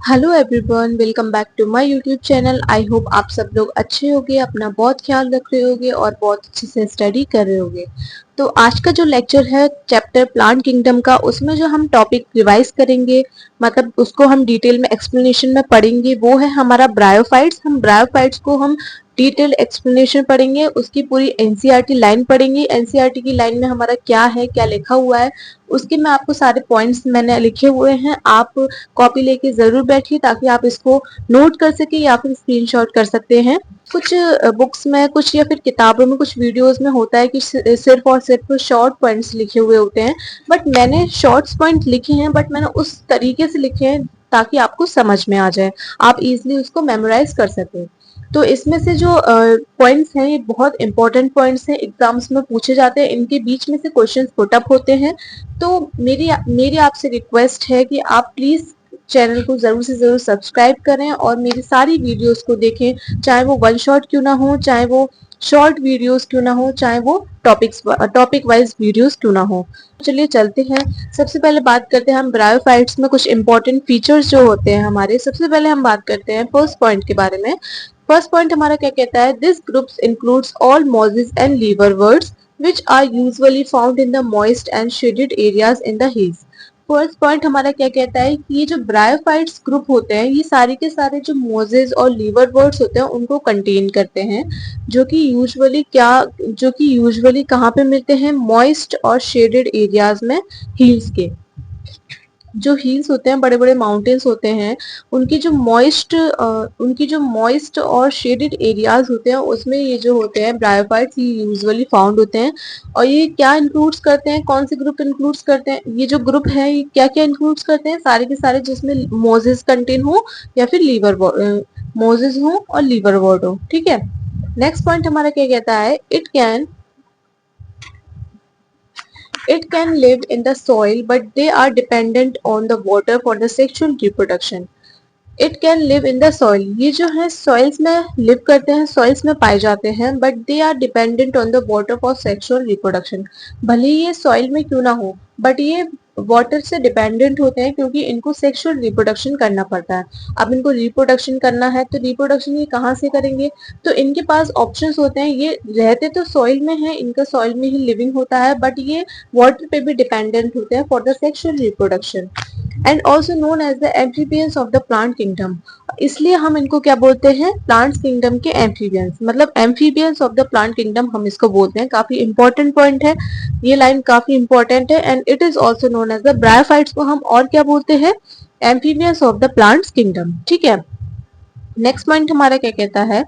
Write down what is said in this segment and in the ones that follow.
Hello everyone, welcome back to my YouTube channel. I hope आप सब लोग अच्छे होंगे, अपना बहुत ख्याल रख रहे होंगे और बहुत अच्छे से स्टडी कर रहे होंगे। तो आज का जो लेक्चर है चैप्टर प्लांट किंगडम का, उसमें जो हम टॉपिक रिवाइज करेंगे, मतलब उसको हम डिटेल में एक्सप्लेनेशन में पढ़ेंगे, वो है हमारा ब्रायोफाइट्स। हम ब्रायोफाइट्स को हम डिटेल एक्सप्लेनेशन पढ़ेंगे, उसकी पूरी एनसीईआरटी लाइन पढ़ेंगे। एनसीईआरटी की लाइन में हमारा क्या है, क्या लिखा हुआ है, उसके मैं आपको सारे पॉइंट्स मैंने लिखे हुए हैं। आप कॉपी लेके जरूर बैठिए ताकि आप इसको नोट कर सके या फिर स्क्रीनशॉट कर सकते हैं। कुछ बुक्स में, कुछ या फिर किताबों में, कुछ वीडियोस में होता है कि सिर्फ और सिर्फ शॉर्ट पॉइंट्स लिखे हुए होते हैं, बट मैंने शॉर्ट्स पॉइंट लिखे हैं, बट मैंने उस तरीके से लिखे हैं ताकि आपको समझ में आ जाए, आप इजिली उसको मेमोराइज कर सकें। तो इसमें से जो पॉइंट्स हैं ये बहुत इंपॉर्टेंट पॉइंट्स हैं, एग्जाम्स में पूछे जाते हैं, इनके बीच में से क्वेश्चंस पुट अप होते हैं। तो मेरी आपसे रिक्वेस्ट है कि आप प्लीज चैनल को जरूर से जरूर सब्सक्राइब करें और मेरी सारी वीडियोस को देखें, चाहे वो वन शॉट क्यों ना हो, चाहे वो शॉर्ट वीडियोस क्यों ना हो, चाहे वो टॉपिक वाइज वीडियोस क्यों ना हो। चलिए चलते हैं। सबसे पहले बात करते हैं हम ब्रायोफाइट्स में कुछ इंपॉर्टेंट फीचर्स जो होते हैं हमारे। सबसे पहले हम बात करते हैं फर्स्ट पॉइंट के बारे में। फर्स्ट पॉइंट हमारा क्या कहता है, this groups includes all mosses and liverworts which are usually found in the moist and shaded areas in the hills। First point हमारा क्या कहता है कि ये जो ब्रायोफाइट्स ग्रुप होते हैं ये सारे के सारे जो मोजेस और लीवरवर्ट्स होते हैं उनको कंटेन करते हैं, जो कि यूजुअली कहाँ पे मिलते हैं, मॉइस्ट और शेडेड एरियाज में, हिल्स के। जो हिल्स होते हैं, बड़े बड़े माउंटेन्स होते हैं, उनकी जो मॉइस्ट और शेडेड एरियाज होते हैं उसमें ये जो होते हैं ब्रायोफाइट्स ये यूजुअली फाउंड होते हैं। और ये क्या इंक्लूड्स करते हैं, कौन से ग्रुप इंक्लूड्स करते हैं, ये जो ग्रुप है ये क्या क्या इंक्लूड्स करते हैं, सारे के सारे जिसमें मोजेस कंटेन हो या फिर मोजेस हो और लीवरवर्ट हो। ठीक है। नेक्स्ट पॉइंट हमारा क्या कहता है, It can live in the soil, but they are dependent on the water for the sexual reproduction। It can live in the soil, ये जो है सॉइल्स में लिव करते हैं, सॉइल्स में पाए जाते हैं, but they are dependent on the water for sexual reproduction. भले ही ये सॉइल में क्यों ना हो, बट ये वाटर से डिपेंडेंट होते हैं क्योंकि इनको सेक्सुअल रिप्रोडक्शन करना पड़ता है। अब इनको रिप्रोडक्शन करना है तो रिप्रोडक्शन ये कहाँ से करेंगे, तो इनके पास ऑप्शंस होते हैं। ये रहते तो सॉइल में है, इनका सॉइल में ही लिविंग होता है, बट ये वाटर पे भी डिपेंडेंट होते हैं for the sexual reproduction. And also known as the amphibians of the plant kingdom. इसलिए हम इनको क्या बोलते हैं, प्लांट किंगडम के एम्फीबियंस, मतलब amphibians of the plant kingdom हम इसको बोलते हैं। काफी इंपॉर्टेंट पॉइंट है, ये लाइन काफी इंपॉर्टेंट है। And it is also known as the bryophytes को हम और क्या बोलते हैं, amphibians of the plant kingdom. ठीक है। नेक्स्ट पॉइंट हमारा क्या कहता है,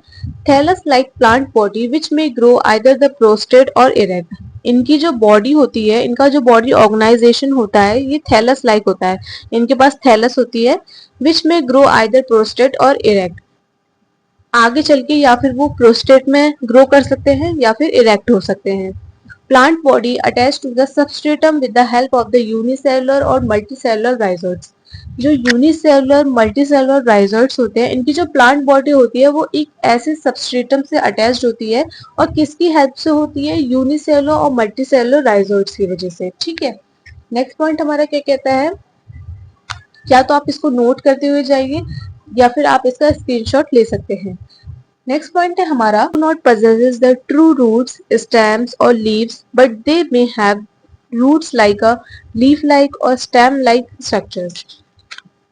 thallus like plant body which may grow either the prostrate or erect. इनकी जो बॉडी होती है, इनका जो बॉडी ऑर्गेनाइजेशन होता है ये थैलस लाइक होता है। इनके पास थैलस होती है, विच may grow either prostate or erect. आगे चल के या फिर वो प्रोस्टेट में ग्रो कर सकते हैं या फिर इरेक्ट हो सकते हैं। Plant body attach to the substratum with the help of the unicellular और मल्टीसेलुलर राइजोइड्स। जो यूनिसेलुलर मल्टीसेलुलर राइजोइड्स होते हैं, इनकी जो प्लांट बॉडी होती है वो एक ऐसे सबस्ट्रेटम से अटैच्ड होती है, और किसकी हेल्प से होती है, यूनिसेलुलर और मल्टीसेलुलर राइजोइड्स की वजह से। ठीक है। नेक्स्ट पॉइंट हमारा क्या कहता है, या तो आप इसको नोट करते हुए जाइए या फिर आप इसका स्क्रीनशॉट ले सकते हैं। नेक्स्ट पॉइंट है हमारा, not possesses the true roots, stems or leaves, but they may have roots like a leaf-like or stem-like structures।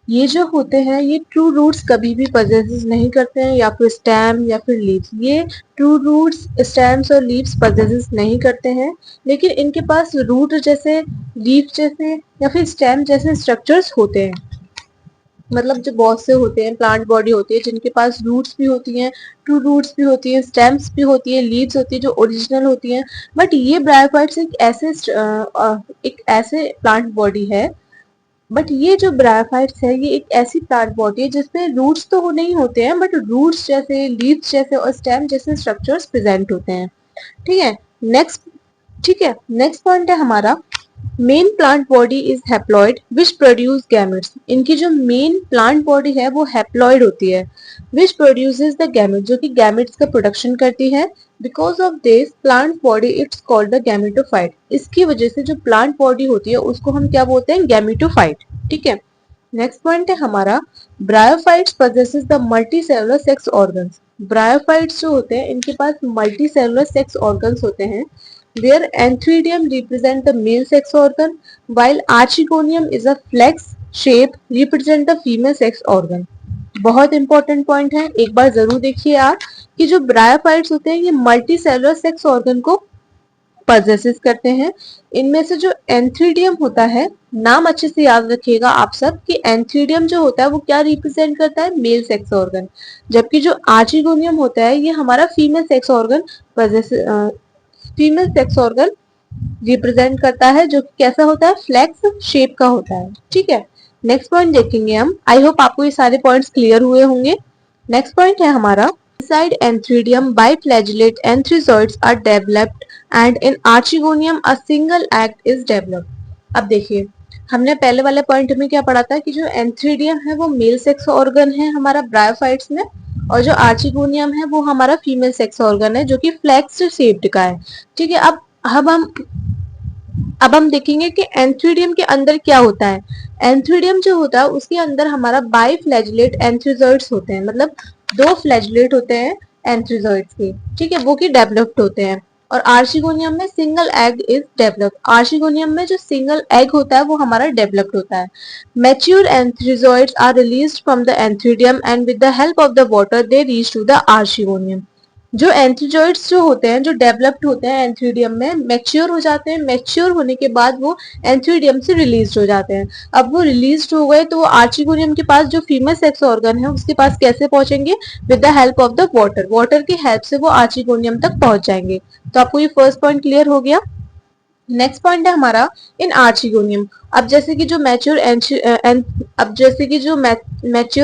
ये जो होते हैं ये ट्रू रूट्स कभी भी पजेसेस नहीं करते हैं, या फिर स्टेम या फिर लीव्स। ये ट्रू रूट्स, स्टेम्स और लीव्स पजेसेस नहीं करते हैं, लेकिन इनके पास रूट जैसे, लीफ जैसे या फिर स्टेम जैसे स्ट्रक्चर्स होते हैं। मतलब जो बहुत से होते हैं, प्लांट बॉडी होती है जिनके पास रूट्स भी होती हैं, ट्रू रूट्स भी होती है, स्टेम्स भी होती है, लीव्स होती है जो ओरिजिनल होती हैं। बट ये ब्रायोफाइट्स एक ऐसे प्लांट बॉडी है, बट ये जो ब्रायोफाइट्स है ये एक ऐसी प्लांट बॉडी है जिसमें रूट्स तो नहीं होते हैं, बट रूट्स जैसे, लीव्स जैसे और स्टेम जैसे स्ट्रक्चर्स प्रेजेंट होते हैं। ठीक है। नेक्स्ट ठीक है, नेक्स्ट पॉइंट है हमारा, main plant body is haploid which produce gametes. इनकी जो मेन प्लांट बॉडी है वो हैप्लॉइड होती है, विच प्रोड्यूसेस द गैमेट, जो कि गैमेट्स का प्रोडक्शन करती है। Because of this plant body it's called the gametophyte. इसकी वजह से जो प्लांट बॉडी होती है उसको हम क्या बोलते हैं, गैमेटोफाइट। ठीक है। नेक्स्ट पॉइंट है हमारा bryophytes possesses the multicellular sex organs. Bryophytes जो होते हैं इनके पास मल्टीसेलुलर सेक्स ऑर्गन्स होते हैं। Where Antheridium represent the male sex organ, while Archegonium is a flex shape represent the female sex organ. बहुत इंपॉर्टेंट पॉइंट है, एक बार जरूर देखिए आप कि जो ब्रायोफाइट्स होते हैं ये मल्टी सेलुलर सेक्स ऑर्गन को पजेसिस करते हैं। इनमें से जो एंथ्रीडियम होता है, नाम अच्छे से याद रखिएगा आप सब कि एंथ्रीडियम जो होता है वो क्या रिप्रेजेंट करता है, मेल सेक्स ऑर्गन, जबकि जो आर्चिगोनियम होता है ये हमारा female sex organ female sex organ represent करता है, जो कि कैसा होता है, फ्लैक्स शेप का होता है। ठीक है, नेक्स्ट पॉइंट देखेंगे हम। आई होप आपको ये सारे पॉइंट्स क्लियर हुए होंगे। नेक्स्ट पॉइंट है हमारा inside Antheridium biflagellate anthrazoids are developed and in Archegonium a single act is developed. अब देखिए हमने पहले वाले पॉइंट में क्या पढ़ा था कि जो एंथ्रीडियम है वो मेल सेक्स ऑर्गन है हमारा ब्रायोफाइट्स में, और जो आर्चिगोनियम है वो हमारा फीमेल सेक्स ऑर्गन है जो कि फ्लैक्स शेप्ड का है। ठीक है, अब हम देखेंगे कि एंथ्रीडियम के अंदर क्या होता है। एंथ्रीडियम जो होता है उसके अंदर हमारा बाइफ्लैजिलेट एंथ्रीजॉइड्स होते हैं, मतलब दो फ्लैजिलेट होते हैं एंथ्रीजॉइड्स के, ठीक है, वो की डेवलप्ड होते हैं। और आर्चिगोनियम में single egg is developed. Archegonium में जो सिंगल एग होता है वो हमारा डेवलप्ड होता है। Mature antherozoids are released from the antheridium and with the help of the water they reach to the archegonium. जो एंथ्रीजॉइड्स जो होते हैं, जो डेवलप्ड होते हैं एंथ्रीडियम में, मैच्योर हो जाते हैं। मैच्योर होने के बाद वो एंथ्रीडियम से रिलीज हो जाते हैं। अब वो रिलीज हो गए तो वो आर्चिगोनियम के पास जो फीमेल सेक्स ऑर्गन है उसके पास कैसे पहुंचेंगे, with the help of the water. Water की हेल्प से वो आर्चिगोनियम तक पहुंच जाएंगे। तो आपको ये फर्स्ट पॉइंट क्लियर हो गया। नेक्स्ट पॉइंट है हमारा इन आर्चिगोनियम। अब जैसे कि जो मैच्योर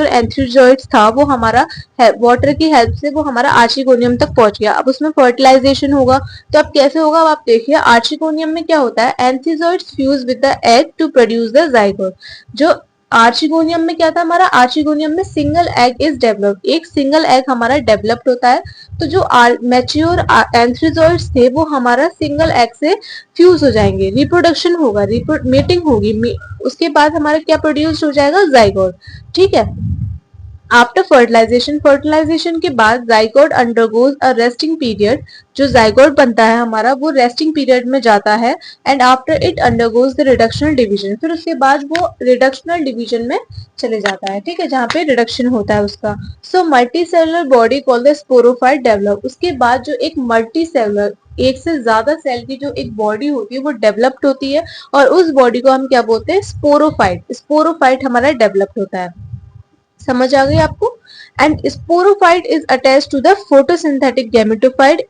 एंथ्रीजॉइड्स था वो हमारा वाटर की हेल्प से वो हमारा आर्चिगोनियम तक पहुंच गया। अब उसमें फर्टिलाइजेशन होगा, तो अब कैसे होगा, अब आप देखिए आर्चिगोनियम में क्या होता है, antherozoids fuse with the egg to produce the zygote. जो आर्चिगोनियम में क्या था हमारा, आर्चिगोनियम में सिंगल एग इज डेवलप्ड, एक सिंगल एग हमारा डेवलप्ड होता है। तो जो मैच्योर एंथ्रीजॉइड्स थे वो हमारा सिंगल एग से फ्यूज हो जाएंगे, रिप्रोडक्शन होगा, मेटिंग होगी, उसके बाद हमारा क्या प्रोड्यूस हो जाएगा, जाइगोट। ठीक है, आफ्टर फर्टिलाइजेशन के बाद जाइगोट अंडरगोज अ रेस्टिंग पीरियड। जो जाइगोट बनता है हमारा वो रेस्टिंग पीरियड में जाता है। And after it undergoes the reductional division, फिर उसके बाद वो रिडक्शनल डिवीजन में चले जाता है। ठीक है, जहाँ पे रिडक्शन होता है उसका। So multi cellular body called the sporophyte develop. उसके बाद जो एक मल्टी सेलुलर, एक से ज्यादा सेल की जो एक बॉडी होती है वो डेवलप्ड होती है, और उस बॉडी को हम क्या बोलते हैं, स्पोरोफाइट। स्पोरोफाइट हमारा डेवलप्ड होता है। समझ आ गई आपको। And sporophyte is attach to the photosynthetic gametophyte.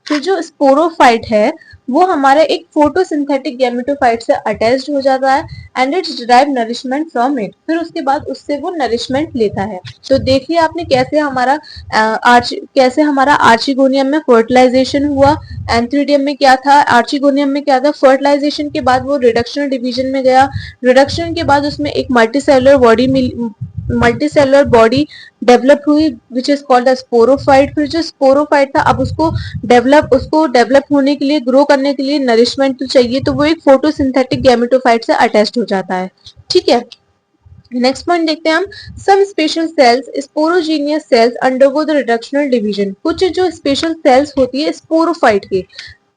तो जो स्पोरोफाइट है वो हमारा एक फोटोसिंथेटिक गैमेटोफाइट से अटैच्ड हो जाता है। And it's derive nourishment from it, फिर उसके बाद उससे वो नरिशमेंट लेता है। तो देखिए आपने कैसे हमारा आर्चिगोनियम में फर्टिलाइजेशन हुआ, एंथ्रीडियम में क्या था, आर्चिगोनियम में क्या था, फर्टिलाइजेशन के बाद वो रिडक्शनल डिवीजन में गया। रिडक्शन के बाद उसमें एक मल्टीसेलुलर बॉडी डेवलप हुई which is called the sporophyte. फिर जो स्पोरोफाइट था अब उसको डेवलप होने के लिए, ग्रो करने के लिए नरिशमेंट तो चाहिए, तो वो एक फोटोसिंथेटिक गैमेटोफाइट से अटैच्ड हो जाता है। ठीक है, नेक्स्ट पॉइंट देखते हैं हम। Some special cells sporogenous cells undergo the reductional division. कुछ जो स्पेशल सेल्स होती है स्पोरोफाइट की,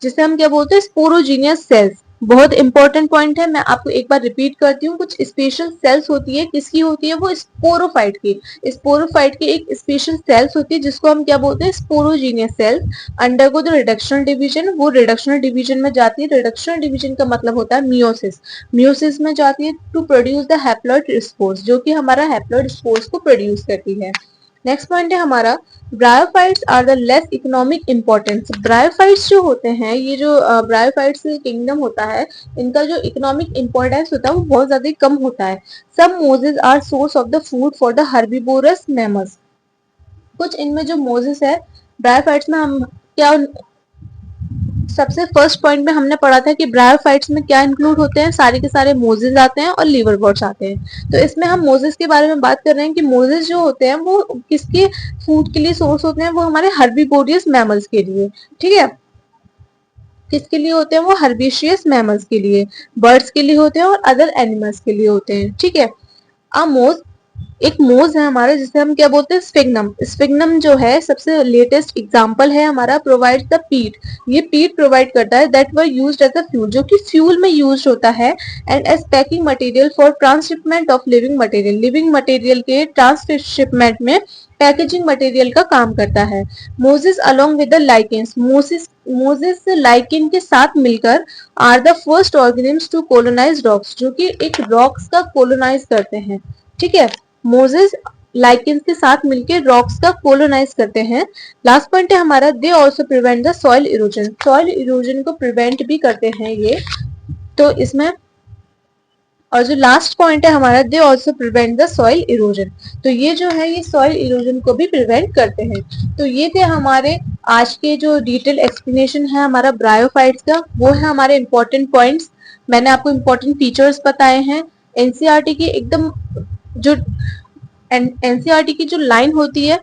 जिसे हम क्या बोलते हैं, स्पोरोजीनियस सेल्स। बहुत इंपॉर्टेंट पॉइंट है, मैं आपको एक बार रिपीट करती हूँ। कुछ स्पेशल सेल्स होती है, किसकी होती है, वो स्पोरोफाइट की। स्पोरोफाइट की एक स्पेशल सेल्स होती है जिसको हम क्या बोलते हैं, sporogenous cells. Undergo the reductional division, वो रिडक्शनल डिवीजन में जाती है। रिडक्शनल डिवीजन का मतलब होता है मियोसिस। मियोसिस में जाती है to produce the haploid spores, जो कि हमारा हैप्लॉइड स्पोर्स को प्रोड्यूस करती है। नेक्स्ट पॉइंट है हमारा, bryophytes are the less economic importance. Bryophytes जो होते हैं, ये जो ब्रायोफाइट्स किंगडम होता है, इनका जो इकोनॉमिक इंपॉर्टेंस होता है वो बहुत ज्यादा कम होता है। Some mosses are source of the food for the herbivorous mammals. कुछ इनमें जो मोजेस है ब्रायोफाइट्स में, हम क्या सबसे फर्स्ट पॉइंट में हमने पढ़ा था कि ब्रायोफाइट्स में क्या इंक्लूड होते हैं, सारे के सारे मोजेस आते हैं और लीवरवर्ट्स आते हैं। तो इसमें हम मोजेस के बारे में बात कर रहे हैं कि मोजेस जो होते हैं वो किसके फूड के लिए सोर्स होते हैं, वो हमारे हर्बीवोरियस मैमल्स के लिए। ठीक है, किसके लिए होते हैं, वो हर्बिशियस मैमल्स के लिए, बर्ड्स के लिए होते हैं और अदर एनिमल्स के लिए होते हैं। ठीक है, मोज, एक मोज है हमारा जिसे हम क्या बोलते हैं, स्फिग्नम। स्फिग्नम जो है सबसे लेटेस्ट एग्जांपल है हमारा, प्रोवाइड्स द पीट। ये पीट प्रोवाइड करता है that were used as a fuel, जो कि फ्यूल में यूज होता है, and as packing material for transshipment of living material. Living material के ट्रांसशिपमेंट में पैकेजिंग मटेरियल का काम करता है। Mosses along with the lichens, mosses lichen के साथ मिलकर are the first organisms to colonise rocks, जो कि एक रॉक्स का कोलोनाइज करते हैं। ठीक है, मोजेस लाइकेंस के साथ मिलकर रॉक्स का कोलोनाइज करते हैं। लास्ट पॉइंट है हमारा, they also prevent the soil erosion. Soil erosion को प्रिवेंट भी करते हैं ये, तो इसमें, और जो लास्ट पॉइंट है हमारा, they also prevent the soil erosion. तो ये जो है ये सॉइल इरोजन को भी प्रिवेंट करते हैं। तो ये थे हमारे आज के जो डिटेल एक्सप्लेनेशन है हमारा ब्रायोफाइट्स का, वो है हमारे इंपॉर्टेंट पॉइंट्स। मैंने आपको इंपॉर्टेंट फीचर्स बताए हैं। एनसीईआरटी की एकदम जो एनसीईआरटी की जो लाइन होती है,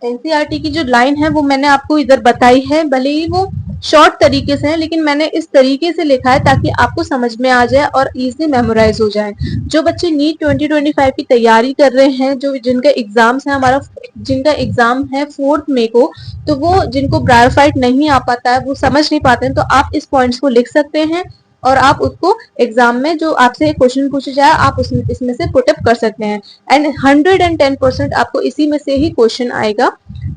एनसीईआरटी की जो लाइन है वो मैंने आपको इधर बताई है, भले ही वो शॉर्ट तरीके से है, लेकिन मैंने इस तरीके से लिखा है ताकि आपको समझ में आ जाए और इजी मेमोराइज हो जाए। जो बच्चे नीट 2025 की तैयारी कर रहे हैं, जो जिनका एग्जाम्स है हमारा, जिनका एग्जाम है 4 मई को, तो वो जिनको ब्रायोफाइट नहीं आ पाता है, वो समझ नहीं पाते हैं, तो आप इस पॉइंट्स को लिख सकते हैं और आप उसको एग्जाम में जो आपसे क्वेश्चन पूछे जाए आप उसमें इसमें से पुट अप कर सकते हैं। एंड 110% आपको इसी में से ही क्वेश्चन आएगा।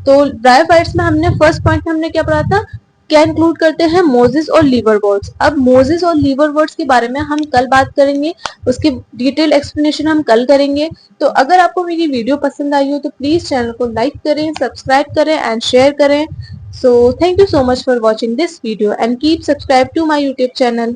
तो ब्रायोफाइट्स में हमने फर्स्ट पॉइंट में हमने क्या पढ़ा था, क्या इंक्लूड करते हैं, मोजेस और लीवरवर्ट्स। अब मोजेस और लीवरवर्ट्स के बारे में हम कल बात करेंगे, उसकी डिटेल एक्सप्लेनेशन हम कल करेंगे। तो अगर आपको मेरी वीडियो पसंद आई हो तो प्लीज चैनल को लाइक करें, सब्सक्राइब करें एंड शेयर करें। So thank you so much for watching this video and keep subscribe to my YouTube channel.